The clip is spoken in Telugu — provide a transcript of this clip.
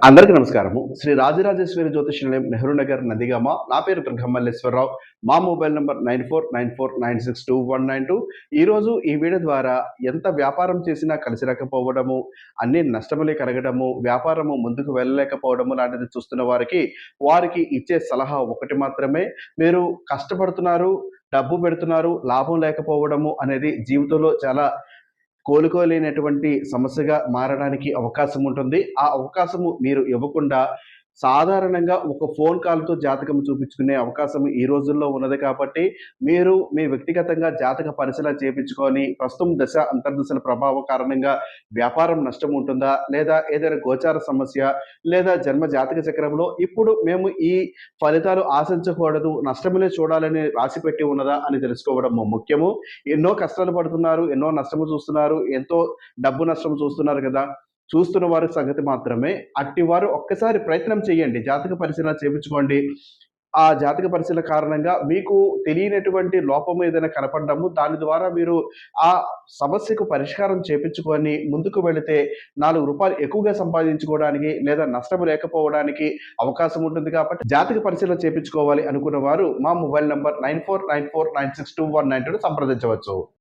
అందరికీ నమస్కారము. శ్రీ రాజరాజేశ్వరి జ్యోతిష్ నిలయం, నెహ్రూ నగర్, నందిగామ. నా పేరు దుర్గమల్లేశ్వరరావు. మా మొబైల్ నంబర్ 9494962192. ఈరోజు ఈ వీడియో ద్వారా ఎంత వ్యాపారం చేసినా కలిసి రాకపోవడము, అన్ని నష్టములే కలగడము, వ్యాపారము ముందుకు వెళ్ళలేకపోవడము లాంటిది చూస్తున్న వారికి ఇచ్చే సలహా ఒకటి మాత్రమే. మీరు కష్టపడుతున్నారు, డబ్బు పెడుతున్నారు, లాభం లేకపోవడము అనేది జీవితంలో చాలా కోలుకోలేనటువంటి సమస్యగా మారడానికి అవకాశం ఉంటుంది. ఆ అవకాశము మీరు ఇవ్వకుండా సాధారణంగా ఒక ఫోన్ కాల్‌తో జాతకం చూపించుకునే అవకాశం ఈ రోజుల్లో ఉన్నది కాబట్టి, మీరు మీ వ్యక్తిగతంగా జాతక పరిశీలన చేపించుకొని, ప్రస్తుతం దశ, అంతర్దశల ప్రభావం కారణంగా వ్యాపారం నష్టం ఉంటుందా? లేదా ఏదైనా గోచార సమస్య, లేదా జన్మ జాతక చక్రంలో ఇప్పుడు మేము ఈ ఫలితాలు ఆశించకూడదు, నష్టములే చూడాలని రాసిపెట్టి ఉన్నదా అని తెలుసుకోవడం ముఖ్యము. ఎన్నో కష్టాలు పడుతున్నారు, ఎన్నో నష్టము చూస్తున్నారు, ఎంతో డబ్బు నష్టం చూస్తున్నారు కదా! చూస్తున్న వారి సంగతి మాత్రమే. అట్టివారు ఒక్కసారి ప్రయత్నం చేయండి. జాతక పరిశీలన చేపించుకోండి. ఆ జాతక పరిశీలన కారణంగా మీకు తెలియనటువంటి లోపం ఏదైనా కనపడ్డము, దాని ద్వారా మీరు ఆ సమస్యకు పరిష్కారం చేపించుకొని ముందుకు వెళితే రూ. 4 ఎక్కువగా సంపాదించుకోవడానికి లేదా నష్టం లేకపోవడానికి అవకాశం ఉంటుంది కాబట్టి జాతక పరిశీలన చేపించుకోవాలి అనుకున్న వారు మా మొబైల్ నంబర్ 9494962192 సంప్రదించవచ్చు.